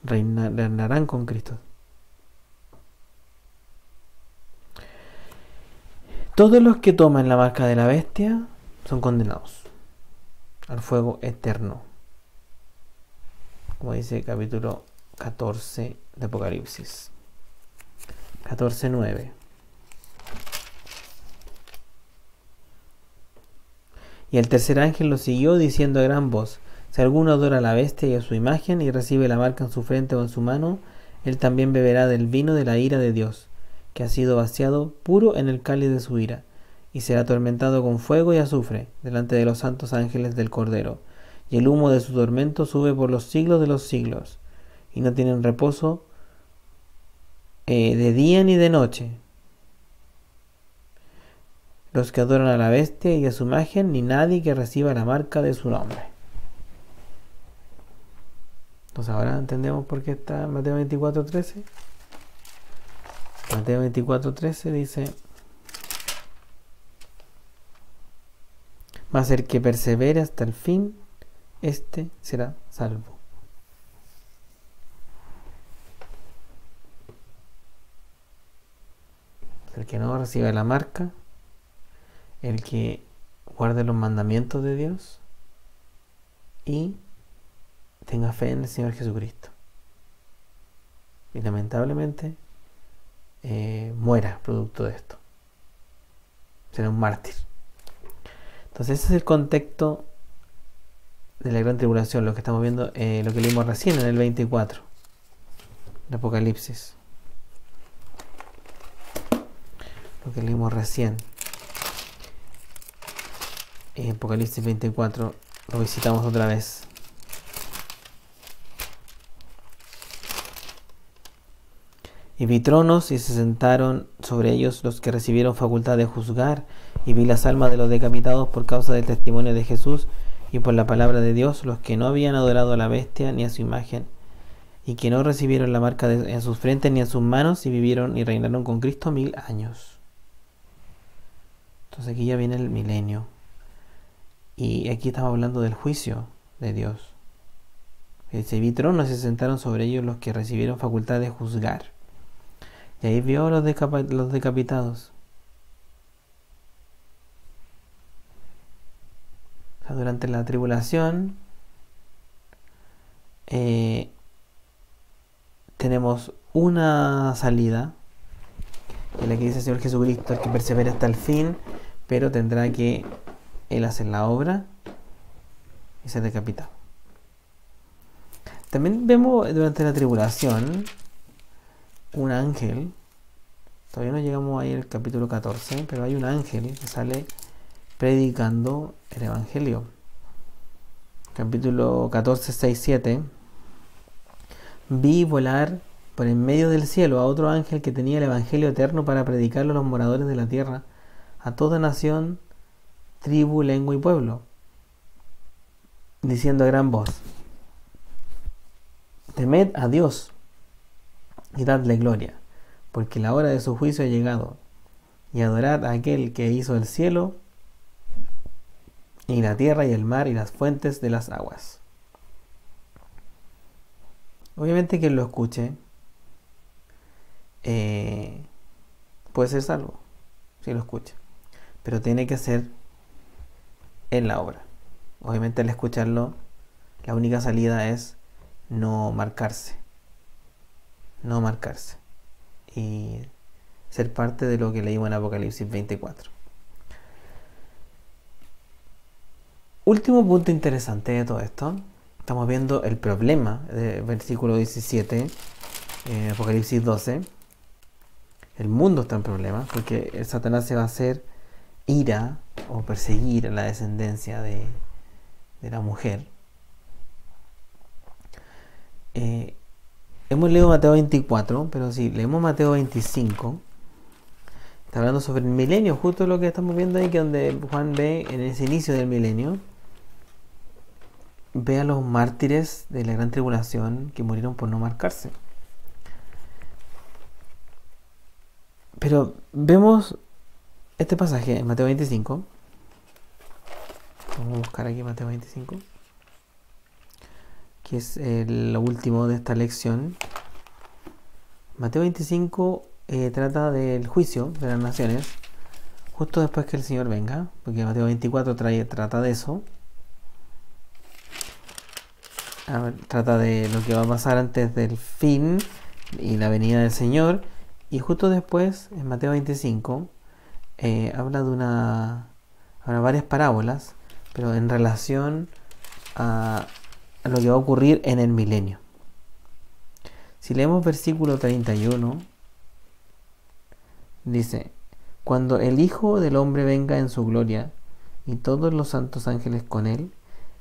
Reinarán con Cristo. Todos los que toman la marca de la bestia son condenados al fuego eterno, como dice el capítulo 14 de Apocalipsis 14:9. Y el tercer ángel lo siguió diciendo a gran voz: si alguno adora a la bestia y a su imagen y recibe la marca en su frente o en su mano, él también beberá del vino de la ira de Dios, que ha sido vaciado puro en el cáliz de su ira, y será atormentado con fuego y azufre delante de los santos ángeles del Cordero, y el humo de su tormento sube por los siglos de los siglos, y no tienen reposo de día ni de noche los que adoran a la bestia y a su imagen, ni nadie que reciba la marca de su nombre. Entonces ahora entendemos por qué está Mateo 24:13. Mateo 24:13 dice: mas el que persevere hasta el fin, este será salvo. El que no reciba la marca, el que guarde los mandamientos de Dios y tenga fe en el Señor Jesucristo, y lamentablemente muera producto de esto, será un mártir. Entonces ese es el contexto de la gran tribulación, lo que estamos viendo, lo que leímos recién en el 24 de Apocalipsis, lo que leímos recién en Apocalipsis 24, lo visitamos otra vez. Y vi tronos, y se sentaron sobre ellos los que recibieron facultad de juzgar, y vi las almas de los decapitados por causa del testimonio de Jesús y por la palabra de Dios, los que no habían adorado a la bestia ni a su imagen, y que no recibieron la marca en sus frentes ni en sus manos, y vivieron y reinaron con Cristo 1000 años. Entonces aquí ya viene el milenio, y aquí estamos hablando del juicio de Dios. Se vi tronos, y se sentaron sobre ellos los que recibieron facultad de juzgar. Y ahí vio los decapitados. O sea, durante la tribulación tenemos una salida, en la que dice el Señor Jesucristo: el que persevere hasta el fin, pero tendrá que Él hacer la obra y ser decapitado. También vemos durante la tribulación un ángel. Todavía no llegamos ahí al capítulo 14, pero hay un ángel que sale predicando el Evangelio. Capítulo 14, 6, 7. Vi volar por en medio del cielo a otro ángel que tenía el Evangelio eterno para predicarlo a los moradores de la tierra, a toda nación, tribu, lengua y pueblo, diciendo a gran voz: temed a Dios y dadle gloria, porque la hora de su juicio ha llegado, y adorad a aquel que hizo el cielo, y la tierra, y el mar, y las fuentes de las aguas. Obviamente quien lo escuche puede ser salvo, si lo escucha, pero tiene que ser en la obra. Obviamente al escucharlo, la única salida es no marcarse y ser parte de lo que leímos en Apocalipsis 24. Último punto interesante de todo esto, estamos viendo el problema del versículo 17, Apocalipsis 12. El mundo está en problemas porque el Satanás se va a hacer ira o perseguir a la descendencia de la mujer. Hemos leído Mateo 24, pero si leemos Mateo 25, está hablando sobre el milenio, justo lo que estamos viendo ahí, que donde Juan ve en ese inicio del milenio, ve a los mártires de la gran tribulación que murieron por no marcarse. Pero vemos este pasaje en Mateo 25. Vamos a buscar aquí Mateo 25, que es lo último de esta lección. Mateo 25 trata del juicio de las naciones, justo después que el Señor venga, porque Mateo 24 trata de eso. Trata de lo que va a pasar antes del fin y la venida del Señor. Y justo después, en Mateo 25, habla de varias parábolas, pero en relación a lo que va a ocurrir en el milenio. Si leemos versículo 31, dice: cuando el Hijo del Hombre venga en su gloria, y todos los santos ángeles con él,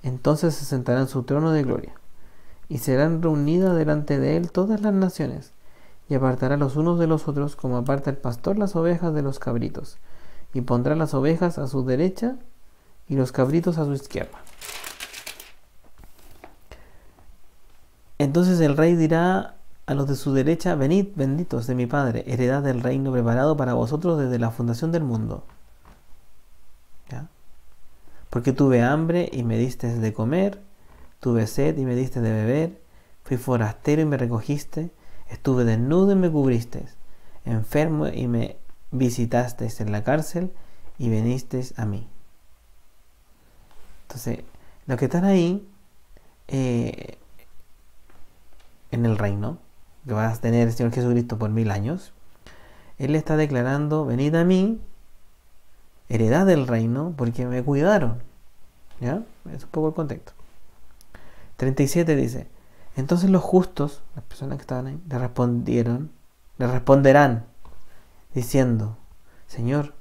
entonces se sentará en su trono de gloria, y serán reunidas delante de él todas las naciones, y apartará los unos de los otros, como aparta el pastor las ovejas de los cabritos, y pondrá las ovejas a su derecha y los cabritos a su izquierda. Entonces el rey dirá a los de su derecha: venid, benditos de mi Padre, heredad del reino preparado para vosotros desde la fundación del mundo. ¿Ya? Porque tuve hambre y me diste de comer, tuve sed y me diste de beber, fui forastero y me recogiste, estuve desnudo y me cubristeis, enfermo y me visitasteis en la cárcel y vinisteis a mí. Entonces, los que están ahí en el reino que va a tener el Señor Jesucristo por 1000 años, Él está declarando: venid a mí, heredad del reino, porque me cuidaron. ¿Ya? Es un poco el contexto. 37 dice: entonces los justos, las personas que estaban ahí, le responderán diciendo: Señor,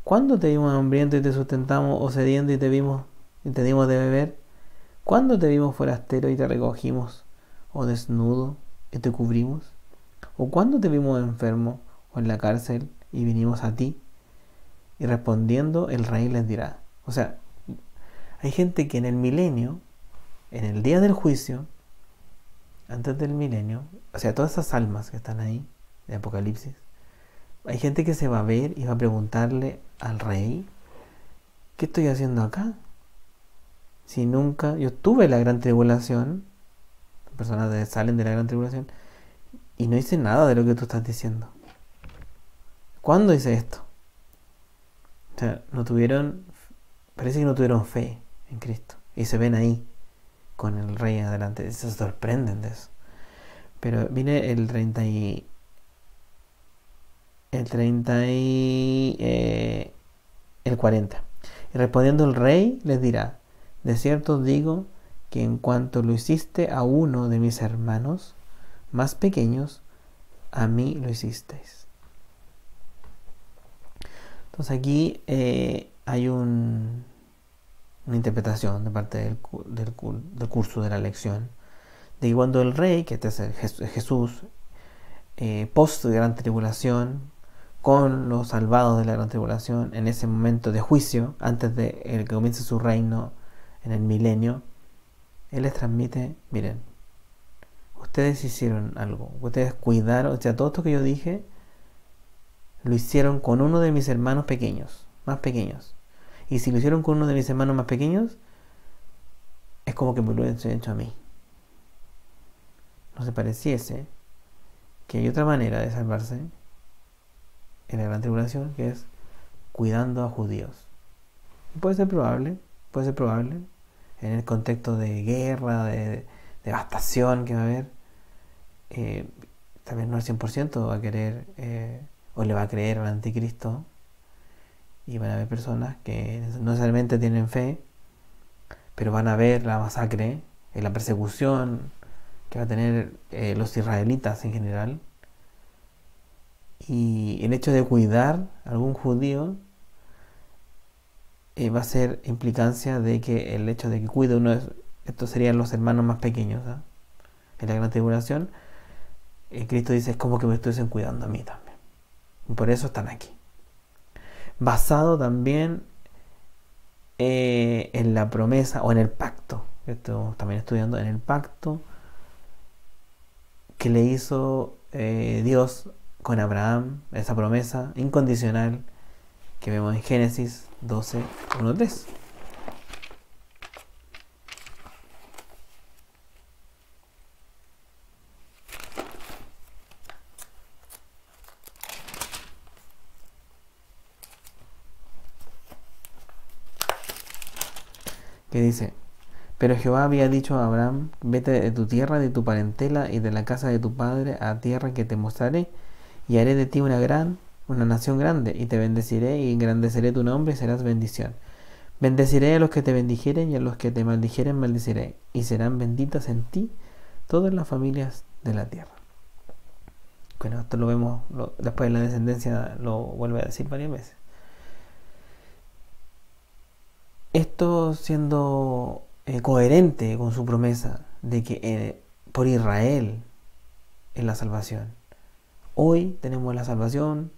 ¿cuándo te vimos hambriento y te sustentamos, o sediento y te dimos de beber? ¿Cuándo te vimos forastero y te recogimos, o desnudo y te cubrimos? ¿O cuándo te vimos enfermo o en la cárcel y vinimos a ti? Y respondiendo, el rey les dirá. O sea, hay gente que en el milenio, en el día del juicio, antes del milenio, o sea, todas esas almas que están ahí de Apocalipsis, hay gente que se va a ver y va a preguntarle al rey: ¿qué estoy haciendo acá? Si nunca, yo tuve la gran tribulación, personas salen de la gran tribulación, y no hice nada de lo que tú estás diciendo. ¿Cuándo hice esto? O sea, parece que no tuvieron fe en Cristo, y se ven ahí con el rey adelante, se sorprenden de eso. Pero viene el 40. Y respondiendo el rey les dirá: de cierto os digo que en cuanto lo hiciste a uno de mis hermanos más pequeños, a mí lo hicisteis. Entonces aquí hay una interpretación de parte del curso de la lección, de que cuando el rey, que este es Jesús, post gran tribulación, con los salvados de la gran tribulación, en ese momento de juicio, antes de que comience su reino en el milenio, Él les transmite: miren, ustedes hicieron algo, ustedes cuidaron, o sea, todo esto que yo dije, lo hicieron con uno de mis hermanos pequeños, más pequeños. Y si lo hicieron con uno de mis hermanos más pequeños, es como que me lo hubiesen hecho a mí. No se pareciese que hay otra manera de salvarse en la gran tribulación, que es cuidando a judíos. Puede ser probable en el contexto de guerra, de devastación que va a haber. Tal vez no al 100% va a querer o le va a creer al anticristo, y van a haber personas que no necesariamente tienen fe, pero van a ver la masacre, la persecución que va a tener los israelitas en general, y el hecho de cuidar a algún judío va a ser implicancia de que el hecho de que cuide uno de estos serían los hermanos más pequeños, ¿eh? En la gran tribulación, Cristo dice, es como que me estuviesen cuidando a mí también, y por eso están aquí. Basado también en la promesa o en el pacto, esto también estudiando, en el pacto que le hizo Dios con Abraham, esa promesa incondicional que vemos en Génesis 12, 1, 3. Que dice, pero Jehová había dicho a Abraham, vete de tu tierra, de tu parentela y de la casa de tu padre a tierra que te mostraré, y haré de ti una nación grande, y te bendeciré y engrandeceré tu nombre y serás bendición. Bendeciré a los que te bendijeren y a los que te maldijeren maldiciré, y serán benditas en ti todas las familias de la tierra. Bueno, esto lo vemos después en la descendencia, lo vuelve a decir varias veces. Esto siendo coherente con su promesa de que por Israel es la salvación. Hoy tenemos la salvación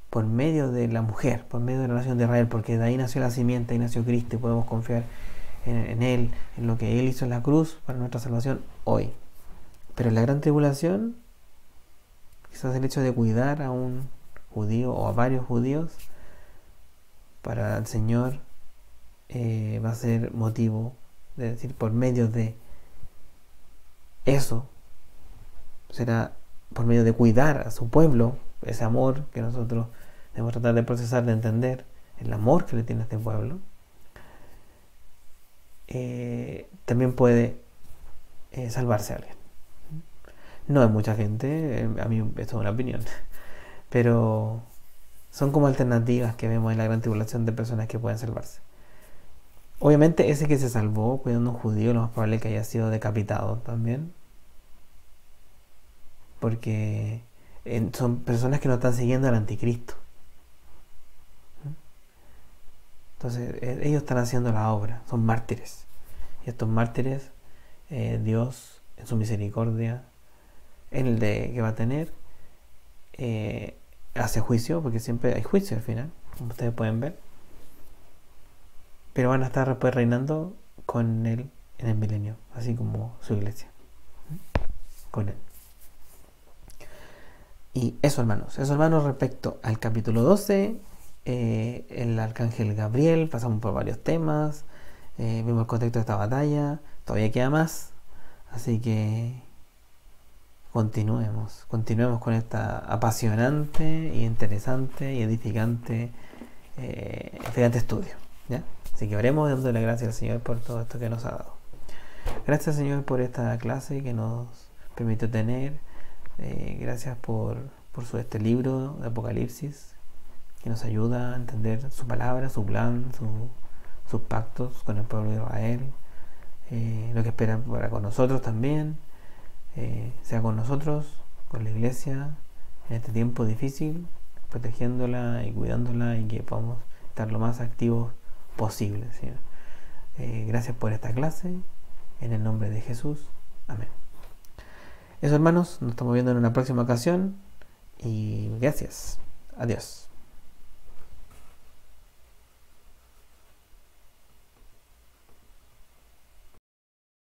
por medio de la mujer, por medio de la nación de Israel, porque de ahí nació la simiente, ahí nació Cristo, y podemos confiar en Él, en lo que Él hizo en la cruz para nuestra salvación hoy. Pero en la gran tribulación, quizás el hecho de cuidar a un judío o a varios judíos para el Señor va a ser motivo de decir, por medio de eso, será por medio de cuidar a su pueblo, ese amor que nosotros debemos tratar de procesar, de entender, el amor que le tiene a este pueblo, también puede salvarse a alguien. No hay mucha gente, a mí esto es una opinión, pero son como alternativas que vemos en la gran tribulación de personas que pueden salvarse. Obviamente ese que se salvó cuidando a un judío, lo más probable es que haya sido decapitado también, porque son personas que no están siguiendo al anticristo. Entonces ellos están haciendo la obra, son mártires, y estos mártires Dios en su misericordia, en el de que va a tener, hace juicio, porque siempre hay juicio al final, como ustedes pueden ver, pero van a estar después reinando con Él en el milenio, así como su iglesia, con Él. Y eso hermanos, respecto al capítulo 12, el arcángel Gabriel, pasamos por varios temas, vimos el contexto de esta batalla, todavía queda más, así que continuemos con esta apasionante y interesante y edificante estudio, ¿ya? Así que oremos dándole gracias al Señor por todo esto que nos ha dado. Gracias Señor por esta clase que nos permitió tener. Gracias por este libro de Apocalipsis que nos ayuda a entender su palabra, su plan, sus pactos con el pueblo de Israel, lo que espera para con nosotros también, sea con nosotros, con la iglesia en este tiempo difícil, protegiéndola y cuidándola, y que podamos estar lo más activos posible, Señor. Gracias por esta clase, en el nombre de Jesús, amén. Eso hermanos, nos estamos viendo en una próxima ocasión, y gracias, adiós.